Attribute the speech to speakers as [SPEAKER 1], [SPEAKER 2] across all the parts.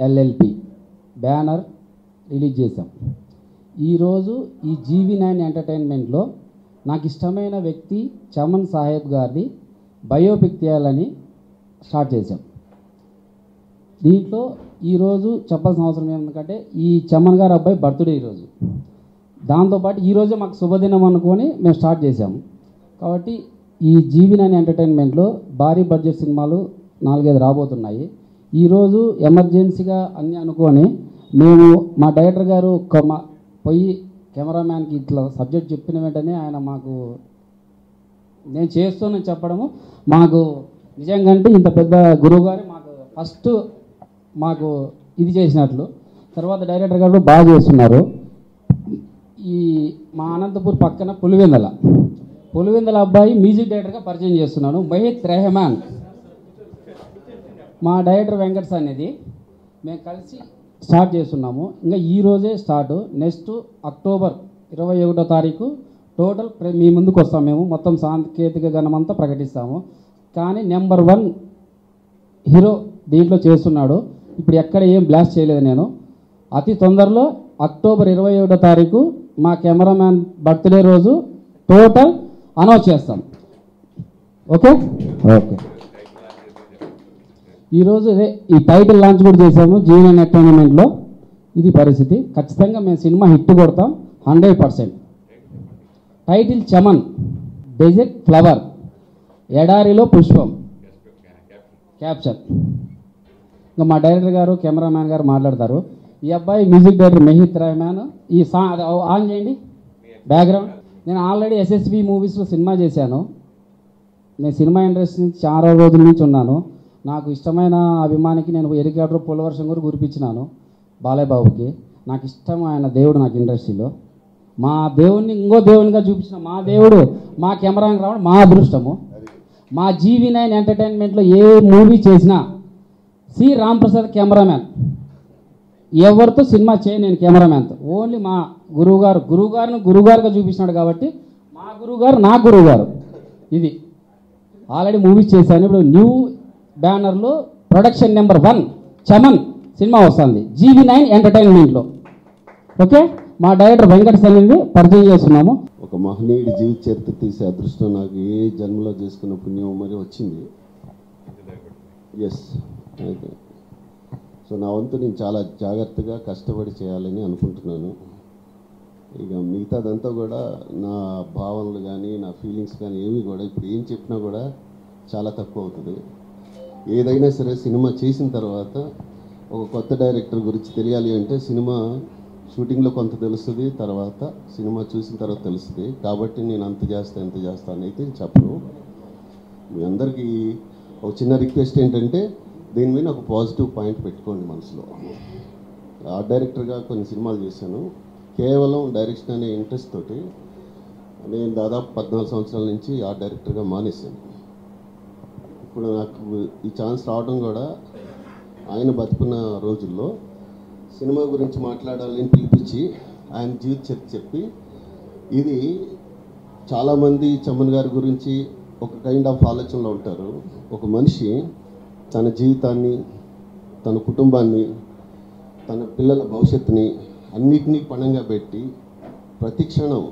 [SPEAKER 1] LLP banner release చేశాం. ఈరోజు ఈ GV9 ఎంటర్టైన్మెంట్లో నాకు ఇష్టమైన వ్యక్తి చమన్ సాహెబ్ గారిది బయోపిక్ తీయాలని స్టార్ట్ చేశాం. దీంట్లో ఈరోజు చెప్పాల్సిన అవసరం ఏమిటంటే ఈ చమన్ గారు అబ్బాయి బర్త్డే ఈరోజు. దాంతోపాటు ఈరోజే మాకు శుభదినం అనుకొని మేము స్టార్ట్ చేశాము. కాబట్టి ఈ GV9 ఎంటర్టైన్మెంట్లో భారీ బడ్జెట్ సినిమాలు 4-5 రాబోతున్నాయి. ఈరోజు ఎమర్జెన్సీగా అన్నీ అనుకొని మేము మా డైరెక్టర్ గారు పోయి కెమెరామ్యాన్కి ఇట్లా సబ్జెక్ట్ చెప్పిన వెంటనే ఆయన మాకు నేను చేస్తానని చెప్పడము మాకు నిజంగా అంటే ఇంత పెద్ద గురువు గారు మాకు ఫస్ట్ మాకు ఇది చేసినట్లు. తర్వాత డైరెక్టర్ గారు బాగా చేస్తున్నారు. ఈ మా అనంతపూర్ పక్కన పులివెందల అబ్బాయి మ్యూజిక్ డైరెక్టర్గా పరిచయం చేస్తున్నాను, మహిత్ రెహమాన్. మా డైరెక్టర్ వెంకట్స్ అనేది మేము కలిసి స్టార్ట్ చేస్తున్నాము. ఇంకా ఈరోజే స్టార్ట్. నెక్స్ట్ అక్టోబర్ 21వ తారీఖు టోటల్ మీ ముందుకు వస్తాం. మేము మొత్తం సాంకేతిక గణమంతా ప్రకటిస్తాము. కానీ నెంబర్ 1 హీరో దీంట్లో చేస్తున్నాడు. ఇప్పుడు ఎక్కడ ఏం బ్లాస్ట్ చేయలేదు నేను. అతి తొందరలో అక్టోబర్ 21వ తారీఖు మా కెమెరామ్యాన్ బర్త్డే రోజు టోటల్ అనౌన్స్ చేస్తాం. ఓకే. ఈరోజు ఈ టైటిల్ లాంచ్ కూడా చేసాము GV9 ఎంటర్టైన్మెంట్లో. ఇది పరిస్థితి. ఖచ్చితంగా మేము సినిమా హిట్ కొడతాం 100%. టైటిల్ చమన్, డెజర్ట్ ఫ్లవర్, ఎడారిలో పుష్పం, క్యాప్చర్. ఇంకా మా డైరెక్టర్ గారు కెమెరామ్యాన్ గారు మాట్లాడతారు. ఈ అబ్బాయి మ్యూజిక్ డైరెక్టర్ మహిత్ రెహమాన్. ఈ సాంగ్ ఆన్ చేయండి బ్యాక్గ్రౌండ్. నేను ఆల్రెడీ SSB మూవీస్లో సినిమా చేశాను. నేను సినిమా ఇండస్ట్రీ నుంచి చాలా రోజుల నుంచి ఉన్నాను. నాకు ఇష్టమైన అభిమానికి నేను హెలికాప్టర్ పులవర్షం కూడా కురిపించినాను బాలయ్య బాబుకి. నాకు ఇష్టం ఆయన దేవుడు నాకు ఇండస్ట్రీలో. మా దేవుడిని ఇంకో దేవునిగా చూపించిన మా దేవుడు మా కెమెరాకి రావడం మా అదృష్టము. మా GV9 ఎంటర్టైన్మెంట్లో ఏ మూవీ చేసినా సి రాంప్రసాద్ కెమెరామ్యాన్. ఎవరితో సినిమా నేను కెమెరామ్యాన్తో. ఓన్లీ మా గురువుగారిని గురువుగారుగా చూపించినాడు కాబట్టి మా గురువుగారు నా గురువుగారు. ఇది ఆల్రెడీ మూవీస్ చేశాను. ఇప్పుడు న్యూ బ్యానర్లో ప్రొడక్షన్ నెంబర్ 1 చమన్ సినిమా వస్తుంది GV9 ఎంటర్టైన్మెంట్లో. ఓకే. మా డైరెక్టర్ వెంకటేష్ అనేది పరిచయం చేస్తున్నాము.
[SPEAKER 2] ఒక మహనీయుడి జీవిత చరిత్ర తీసే అదృష్టం నాకు ఏ జన్మలో చేసుకున్న పుణ్యం మరి వచ్చింది. ఎస్. అయితే సో నా వంతు నేను చాలా జాగ్రత్తగా కష్టపడి చేయాలని అనుకుంటున్నాను. ఇక మిగతాదంతా కూడా నా భావనలు కానీ నా ఫీలింగ్స్ కానీ ఏమి కూడా ఇప్పుడు ఏం చెప్పినా కూడా చాలా తక్కువ అవుతుంది. ఏదైనా సరే సినిమా చేసిన తర్వాత ఒక కొత్త డైరెక్టర్ గురించి తెలియాలి అంటే సినిమా షూటింగ్లో కొంత తెలుస్తుంది, తర్వాత సినిమా చూసిన తర్వాత తెలుస్తుంది. కాబట్టి నేను అంత చేస్తా అని అయితే చెప్పను. మీ అందరికీ ఒక చిన్న రిక్వెస్ట్ ఏంటంటే దీని మీద ఒక పాజిటివ్ పాయింట్ పెట్టుకోండి మనసులో. ఆర్ట్ డైరెక్టర్గా కొన్ని సినిమాలు చేశాను. కేవలం డైరెక్షన్ అనే ఇంట్రెస్ట్ తోటి నేను దాదాపు 14 సంవత్సరాల నుంచి ఆర్ట్ డైరెక్టర్గా మానేశాను. ఇప్పుడు నాకు ఈ ఛాన్స్ రావడం కూడా ఆయన బతుకున్న రోజుల్లో సినిమా గురించి మాట్లాడాలని పిలిపించి ఆయన జీవిత చరిత్ర చెప్పి, ఇది చాలామంది చమన్ గారి గురించి ఒక కైండ్ ఆఫ్ ఆలోచనలో ఉంటారు. ఒక మనిషి తన జీవితాన్ని, తన కుటుంబాన్ని, తన పిల్లల భవిష్యత్తుని అన్నిటినీ పణంగా పెట్టి ప్రతి క్షణం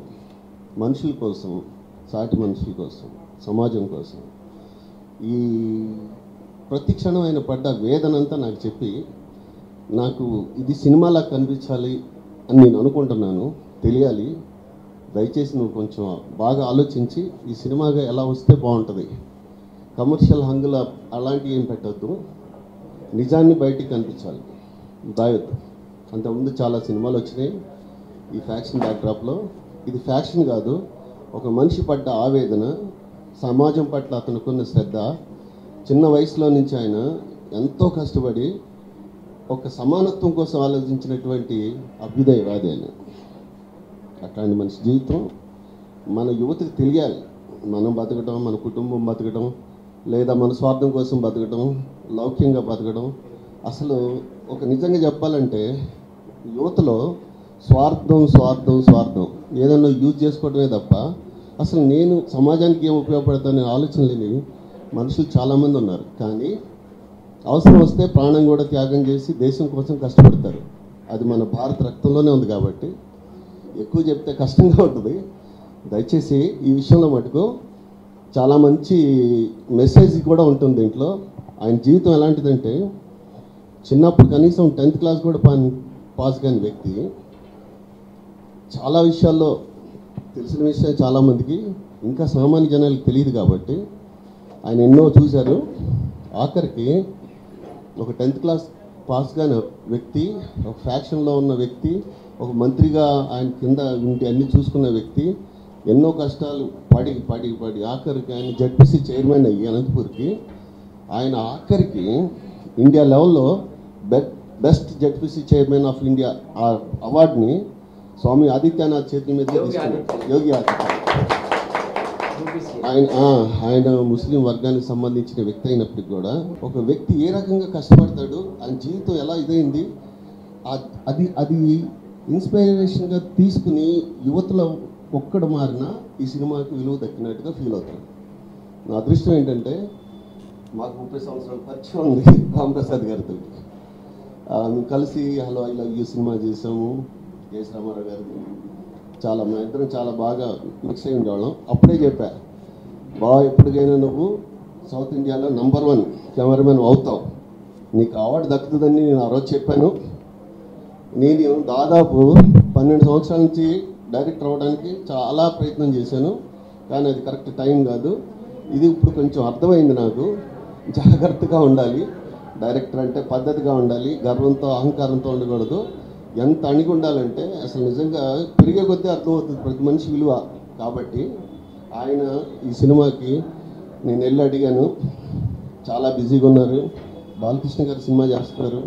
[SPEAKER 2] మనుషుల కోసం, సాటి మనుషుల కోసం, సమాజం కోసం ఈ ప్రతి క్షణం ఆయన పడ్డ వేదనంతా నాకు చెప్పి, నాకు ఇది సినిమాలా కనిపించాలి అని నేను అనుకుంటున్నాను, తెలియాలి, దయచేసి నువ్వు కొంచెం బాగా ఆలోచించి ఈ సినిమాగా ఎలా వస్తే బాగుంటుంది, కమర్షియల్ హంగుల అలాంటివి ఏం పెట్టద్దు, నిజాన్ని బయటికి కనిపించాలి, దాయొద్దు. అంతకుముందు చాలా సినిమాలు వచ్చినాయి ఈ ఫ్యాక్షన్ బ్యాక్డ్రాప్లో. ఇది ఫ్యాక్షన్ కాదు, ఒక మనిషి పడ్డ ఆవేదన, సమాజం పట్ల అతనుకున్న శ్రద్ధ, చిన్న వయసులో నుంచి ఆయన ఎంతో కష్టపడి ఒక సమానత్వం కోసం ఆలోచించినటువంటి అభ్యుదయవాది ఆయన. అట్లాంటి మనిషి జీవితం మన యువతకు తెలియాలి. మనం బతకడం, మన కుటుంబం బతకడం, లేదా మన స్వార్థం కోసం బతకడం, లౌక్యంగా బతకడం, అసలు ఒక నిజంగా చెప్పాలంటే యువతలో స్వార్థం స్వార్థం స్వార్థం ఏదన్నా యూజ్ చేసుకోవడమే తప్ప అసలు నేను సమాజానికి ఏం ఉపయోగపడతానే ఆలోచన లేని మనుషులు చాలామంది ఉన్నారు. కానీ అవసరం వస్తే ప్రాణం కూడా త్యాగం చేసి దేశం కోసం కష్టపడతారు. అది మన భారత రక్తంలోనే ఉంది కాబట్టి ఎక్కువ చెప్తే కష్టంగా ఉంటుంది. దయచేసి ఈ విషయంలో మటుకు చాలా మంచి మెసేజ్ కూడా ఉంటుంది దీంట్లో. ఆయన జీవితం ఎలాంటిదంటే చిన్నప్పుడు కనీసం 10th క్లాస్ కూడా పాస్ కాని వ్యక్తి. చాలా విషయాల్లో తెలిసిన విషయం చాలామందికి ఇంకా సామాన్య జనాలకు తెలియదు కాబట్టి ఆయన ఎన్నో చూశారు. ఆఖరికి ఒక 10th క్లాస్ పాస్ కాని వ్యక్తి, ఒక ఫ్యాక్షన్లో ఉన్న వ్యక్తి, ఒక మంత్రిగా ఆయన కింద ఉండి అన్నీ చూసుకున్న వ్యక్తి ఎన్నో కష్టాలు పడి పడి పడి ఆఖరికి ఆయన జడ్పీసీ చైర్మన్ అయ్యి అనంతపూర్కి ఆయన ఆఖరికి ఇండియా లెవెల్లో best ZPC chairman of India ఆ అవార్డుని స్వామి ఆదిత్యనాథ్ చేతుల మీద తీసుకున్నారు. యోగి ఆదిత్యనాథ్ ఆయన ముస్లిం వర్గానికి సంబంధించిన వ్యక్తి అయినప్పటికీ కూడా ఒక వ్యక్తి ఏ రకంగా కష్టపడతాడు, ఆయన జీవితం ఎలా ఇదైంది, అది ఇన్స్పిరేషన్గా తీసుకుని యువతలో ఒక్కడు మారినా ఈ సినిమాకి విలువ దక్కినట్టుగా ఫీల్ అవుతాను. నా అదృష్టం ఏంటంటే మాకు 30 సంవత్సరాల పరిచయం ఉంది రాంప్రసాద్ గారితో. మేము కలిసి hello I love you cinema చేసాము. కేఎస్ రామారావు గారు చాలా మా ఇద్దరం చాలా బాగా మిక్స్ అయి ఉండేవాళ్ళం. అప్పుడే చెప్పా, బాగా ఎప్పటికైనా నువ్వు సౌత్ ఇండియాలో నంబర్ 1 కెమెరామెన్ అవుతావు, నీకు అవార్డు దక్కుతుందని నేను ఆ రోజు చెప్పాను. నేను దాదాపు 12 సంవత్సరాల నుంచి డైరెక్టర్ అవ్వడానికి చాలా ప్రయత్నం చేశాను, కానీ అది కరెక్ట్ టైం కాదు. ఇది ఇప్పుడు కొంచెం అర్థమైంది నాకు. జాగ్రత్తగా ఉండాలి, డైరెక్టర్ అంటే పద్ధతిగా ఉండాలి, గర్వంతో అహంకారంతో ఉండకూడదు. ఎంత అణిగి ఉండాలంటే అసలు నిజంగా పెరిగే కొద్దీ అర్థమవుతుంది ప్రతి మనిషి విలువ. కాబట్టి ఆయన ఈ సినిమాకి నేను వెళ్ళి అడిగాను, చాలా బిజీగా ఉన్నారు, బాలకృష్ణ గారు సినిమా చేస్తున్నారు,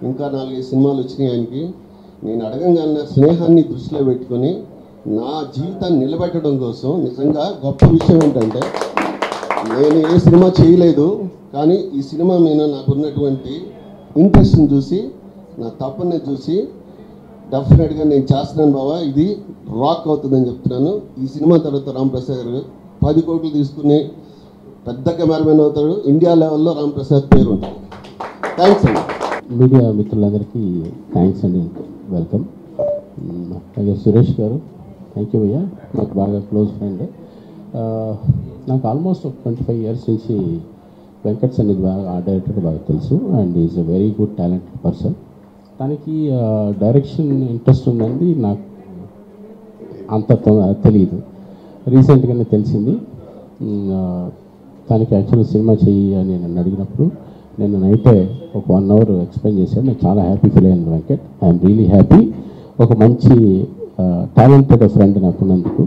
[SPEAKER 2] ఇంకా 4-5 సినిమాలు వచ్చినాయి ఆయనకి. నేను అడగంగానే స్నేహాన్ని దృష్టిలో పెట్టుకొని నా జీవితాన్ని నిలబెట్టడం కోసం నిజంగా గొప్ప విషయం ఏంటంటే నేను ఏ సినిమా చేయలేదు, కానీ ఈ సినిమా మీద నాకు ఉన్నటువంటి ఇంట్రెస్ట్ని చూసి నా తప్పని చూసి డెఫినెట్గా నేను చేస్తున్నాను బావా, ఇది రాక్ అవుతుందని చెప్తున్నాను. ఈ సినిమా తర్వాత రాంప్రసాద్ గారు 10 కోట్లు తీసుకుని పెద్ద కెమెరామెన్ అవుతాడు. ఇండియా లెవెల్లో రాంప్రసాద్ పేరు ఉంటుంది. థ్యాంక్స్ అండి.
[SPEAKER 1] మీడియా మిత్రులందరికీ థ్యాంక్స్ అండి, వెల్కమ్. అలాగే సురేష్ గారు థ్యాంక్ యూ భయ్యా, నాకు బాగా క్లోజ్ ఫ్రెండ్. నాకు ఆల్మోస్ట్ ఒక 25 years నుంచి వెంకట్స్ అనేది బాగా ఆ డైరెక్టర్ బాగా తెలుసు, and is a very good talented person. తనకి డైరెక్షన్ ఇంట్రెస్ట్ ఉందండి నాకు అంత తెలియదు, రీసెంట్గానే తెలిసింది. తనకి యాక్చువల్లీ సినిమా చెయ్యి అని నన్ను అడిగినప్పుడు నేను నైటే ఒక 1 hour ఎక్స్ప్లెయిన్ చేశాను. నేను చాలా హ్యాపీ ఫీల్ అయ్యాను వెంకట్, ఐఎమ్ రియలీ హ్యాపీ. ఒక మంచి టాలెంటెడ్ ఫ్రెండ్ నాకు ఉన్నందుకు.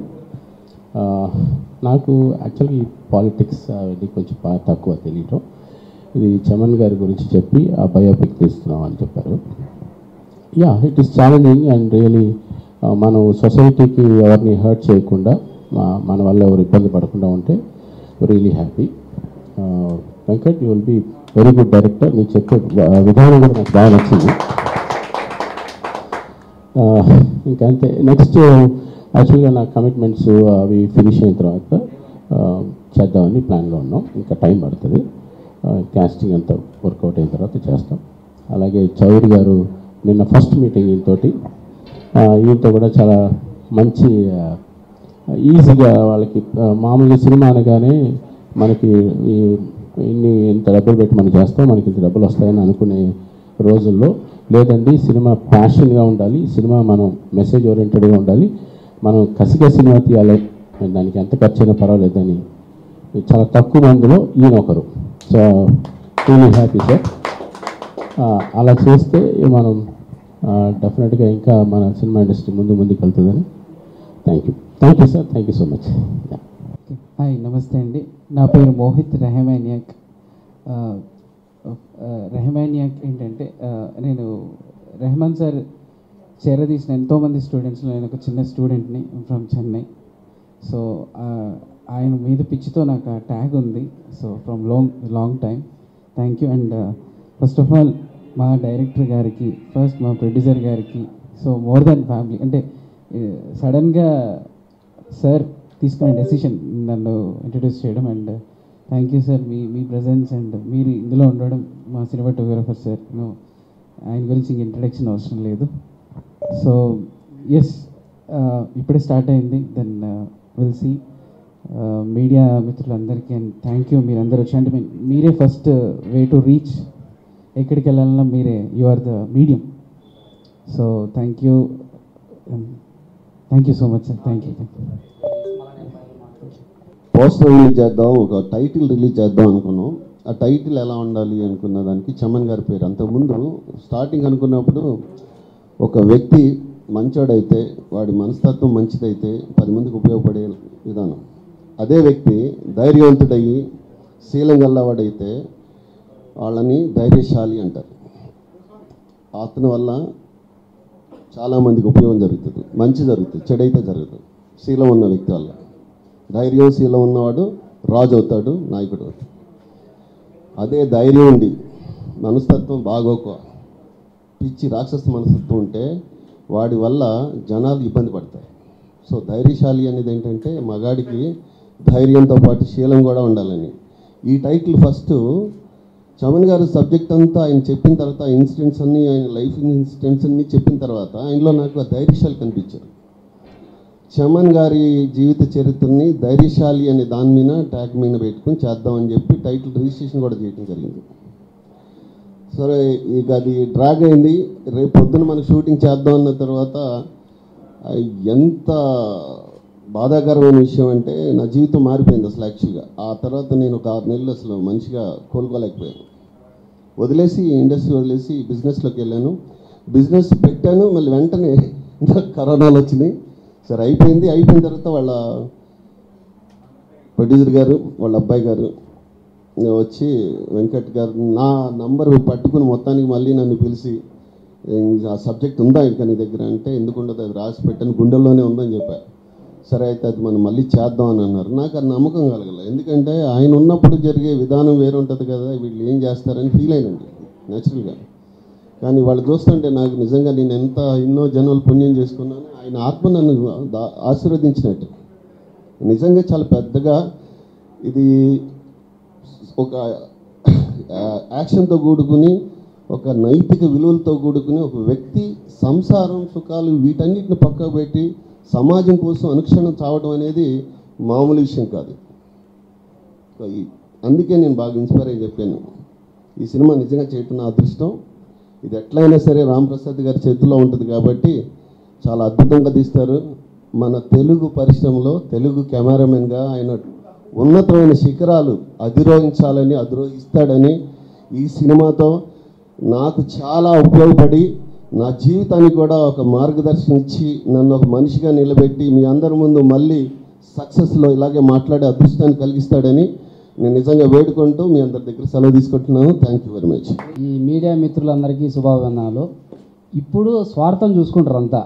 [SPEAKER 1] నాకు యాక్చువల్గా ఈ పాలిటిక్స్ అది కొంచెం బాగా తక్కువ తెలియటం. ఇది చమన్ గారి గురించి చెప్పి ఆ బయోపిక్ తీస్తున్నాం అని చెప్పారు. Yeah, it is challenging and really మనం సొసైటీకి ఎవరిని హర్ట్ చేయకుండా మన వల్ల ఎవరు ఇబ్బంది పడకుండా ఉంటే really happy. Venkat, you will be very good director. నీకు చెప్పే విధానం కూడా నాకు బాగా నచ్చింది. ఇంకా అంతే. నెక్స్ట్ యాక్చువల్గా నా కమిట్మెంట్స్ అవి ఫినిష్ అయిన తర్వాత చేద్దామని ప్లాన్లో ఉన్నాం. ఇంకా టైం పడుతుంది, క్యాస్టింగ్ అంతా వర్కౌట్ అయిన తర్వాత చేస్తాం. అలాగే చౌదరి గారు నిన్న ఫస్ట్ మీటింగ్ ఈయనతో కూడా చాలా మంచి ఈజీగా వాళ్ళకి మామూలుగా సినిమా అనగానే మనకి ఇంత డబ్బులు పెట్టి మనం చేస్తాం, మనకి ఇంత డబ్బులు వస్తాయని అనుకునే రోజుల్లో లేదండి, సినిమా ప్యాషన్గా ఉండాలి, సినిమా మనం మెసేజ్ ఓరియంటెడ్గా ఉండాలి, మనం కసిగా సినిమా తీయాలి, దానికి ఎంత ఖర్చు అయినా పర్వాలేదని చాలా తక్కువ మందిలో ఈయన ఒకరు. So really happy sir. అలా చేస్తే మనం డెఫినెట్గా ఇంకా మన సినిమా ఇండస్ట్రీ ముందుకు వెళ్తుందని. Thank you sir, thank you so much.
[SPEAKER 3] Hi, నమస్తే అండి. నా పేరు మోహిత్ రెహమానియాక్. రెహమానియాక్ ఏంటంటే నేను రెహమాన్ సార్ చేరదీసిన ఎంతోమంది స్టూడెంట్స్లో నేను ఒక చిన్న స్టూడెంట్ని ఫ్రమ్ చెన్నై. సో ఆయన మీద పిచ్చితో నాకు ఆ ట్యాగ్ ఉంది. So from long time thank you. And first of all మా డైరెక్టర్ గారికి, ఫస్ట్ మా ప్రొడ్యూసర్ గారికి, సో మోర్ దెన్ ఫ్యామిలీ. అంటే సడన్గా సార్ తీసుకునే డెసిషన్ నన్ను ఇంట్రడ్యూస్ చేయడం, and thank you sir, me presence and మీరు ఇందులో ఉండడం. మా సినిమాటోగ్రాఫర్ సార్, ఆయన గురించి ఇంక ఇంట్రడక్షన్ అవసరం లేదు. సో ఎస్, ఇప్పుడే స్టార్ట్ అయింది. Then will see. మీడియా మిత్రులందరికీ అండ్ థ్యాంక్ యూ, మీరందరూ వచ్చి. అంటే మీరే ఫస్ట్ వే టు రీచ్. ఎక్కడికి వెళ్ళాలన్నా మీరే, you are the medium. So thank you so much sir. Thank you.
[SPEAKER 2] Poster release చేద్దాం, ఒక టైటిల్ రిలీజ్ చేద్దాం అనుకున్నాం. ఆ టైటిల్ ఎలా ఉండాలి అనుకున్న దానికి చమన్ గారి పేరు. అంతకుముందు స్టార్టింగ్ అనుకున్నప్పుడు ఒక వ్యక్తి మంచోడైతే, వాడి మనస్తత్వం మంచిదైతే 10 మందికి ఉపయోగపడే విధానం. అదే వ్యక్తి ధైర్యవంతుడయ్యి శీలం గల్లవాడైతే వాళ్ళని ధైర్యశాలి అంటారు. అతని వల్ల చాలామందికి ఉపయోగం జరుగుతుంది, మంచి జరుగుతుంది, చెడైతే జరుగుతుంది. శీలం ఉన్న వ్యక్తి వల్ల. ధైర్యం శీలం ఉన్నవాడు రాజు అవుతాడు, నాయకుడు అవుతాడు. అదే ధైర్యం ఉండి మనస్తత్వం బాగోక పిచ్చి రాక్షస మనస్తత్వం ఉంటే వాడి వల్ల జనాలు ఇబ్బంది పడతారు. సో ధైర్యశాలి అనేది ఏంటంటే మగాడికి ధైర్యంతో పాటు శీలం కూడా ఉండాలని. ఈ టైటిల్ ఫస్ట్ చమన్ గారు సబ్జెక్ట్ అంతా ఆయన చెప్పిన తర్వాత, ఇన్సిడెంట్స్ అన్నీ, ఆయన లైఫ్ ఇన్సిడెంట్స్ అన్నీ చెప్పిన తర్వాత ఆయనలో నాకు ఆ ధైర్యశాలి కనిపించారు. చమన్ గారి జీవిత చరిత్రని ధైర్యశాలి అనే దాని మీద ట్యాగ్ మీద పెట్టుకుని చేద్దామని చెప్పి టైటిల్ రిజిస్ట్రేషన్ కూడా చేయడం జరిగింది. సరే, ఇక అది డ్రాగ్ అయింది. రేపు పొద్దున మనకు షూటింగ్ చేద్దాం అన్న తర్వాత ఎంత బాధాకరమైన విషయం అంటే నా జీవితం మారిపోయింది అసలు యాక్చువల్గా. ఆ తర్వాత నేను ఒక 6 నెలలు అసలు మనిషిగా కోలుకోలేకపోయాను. వదిలేసి ఇండస్ట్రీ వదిలేసి బిజినెస్లోకి వెళ్ళాను. బిజినెస్ పెట్టాను, మళ్ళీ వెంటనే కరోనాలు వచ్చినాయి. సరే అయిపోయిన తర్వాత వాళ్ళ ప్రొడ్యూసర్ గారు, వాళ్ళ అబ్బాయి గారు వచ్చి వెంకట్ గారు నా నంబర్ పట్టుకుని మొత్తానికి మళ్ళీ నన్ను పిలిచి, ఆ సబ్జెక్ట్ ఉందా ఇంకా నీ దగ్గర అంటే, ఎందుకుండదు, అది రాసి పెట్టాను, గుండెల్లోనే ఉందని చెప్పారు. సరే అయితే అది మనం మళ్ళీ చేద్దాం అని అన్నారు. నాకు అది నమ్మకం కలగలేదు. ఎందుకంటే ఆయన ఉన్నప్పుడు జరిగే విధానం వేరు ఉంటుంది కదా, వీళ్ళు ఏం చేస్తారని ఫీల్ అయినండి న్యాచురల్గా. కానీ వాళ్ళు చూస్తుంటే నాకు నిజంగా నేను ఎన్నో జన్మలు పుణ్యం చేసుకున్నాను. ఆయన ఆత్మ నన్ను ఆశీర్వదించినట్టు. నిజంగా చాలా పెద్దగా ఇది ఒక యాక్షన్తో కూడుకుని, ఒక నైతిక విలువలతో కూడుకుని, ఒక వ్యక్తి సంసారం సుఖాలు వీటన్నిటిని పక్కకు పెట్టి సమాజం కోసం అనుక్షణం చావడం అనేది మామూలు విషయం కాదు. అందుకే నేను బాగా ఇన్స్పైర్ అయ్యి చెప్పాను, ఈ సినిమా నిజంగా చేయటం నా అదృష్టం. ఇది ఎట్లయినా సరే రాంప్రసాద్ గారి చేతిలో ఉంటుంది కాబట్టి చాలా అద్భుతంగా తీస్తారు. మన తెలుగు పరిశ్రమలో తెలుగు కెమెరామెన్గా ఆయన ఉన్నతమైన శిఖరాలు అధిరోహిస్తాడని ఈ సినిమాతో నాకు చాలా ఉపయోగపడి, నా జీవితానికి కూడా ఒక మార్గదర్శనం ఇచ్చి, నన్ను ఒక మనిషిగా నిలబెట్టి మీ అందరి ముందు మళ్ళీ సక్సెస్లో ఇలాగే మాట్లాడే అదృష్టాన్ని కలిగిస్తాడని నేను నిజంగా వేడుకుంటూ మీ అందరి దగ్గర సెలవు తీసుకుంటున్నాను. Thank you very much.
[SPEAKER 1] ఈ మీడియా మిత్రులందరికీ శుభాభివందనాలు. ఇప్పుడు స్వార్థం చూసుకుంటారు అంతా,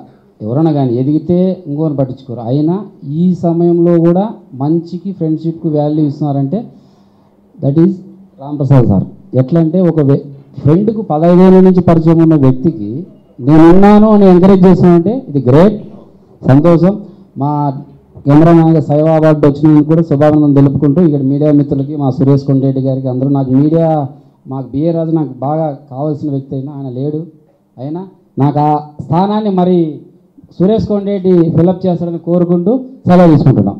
[SPEAKER 1] ఎవరైనా కానీ ఎదిగితే ఇంకోని పట్టించుకోరు. అయినా ఈ సమయంలో కూడా మంచికి, ఫ్రెండ్షిప్కి వాల్యూ ఇస్తున్నారంటే దట్ ఈజ్ రాంప్రసాద్ సార్. ఎట్లా అంటే ఒక ఫ్రెండ్కు 15 ఏళ్ళ నుంచి పరిచయం ఉన్న వ్యక్తికి నేనున్నాను అని ఎంకరేజ్ చేస్తున్నానంటే ఇది గ్రేట్, సంతోషం. మా కెమెరామ్యాన్గా సైవా అవార్డు వచ్చినందుకు కూడా శుభాభినందనలు తెలుపుకుంటూ, ఇక్కడ మీడియా మిత్రులకి, మా సురేష్ కొండరెడ్డి గారికి, అందరూ నాకు మీడియా, మాకు బిఏ రాజు నాకు బాగా కావాల్సిన వ్యక్తి అయినా ఆయన లేడు. అయినా నాకు ఆ స్థానాన్ని మరి సురేష్ కొండరెడ్డి ఫిలప్ చేస్తాడని కోరుకుంటూ సెలవు తీసుకుంటున్నాం.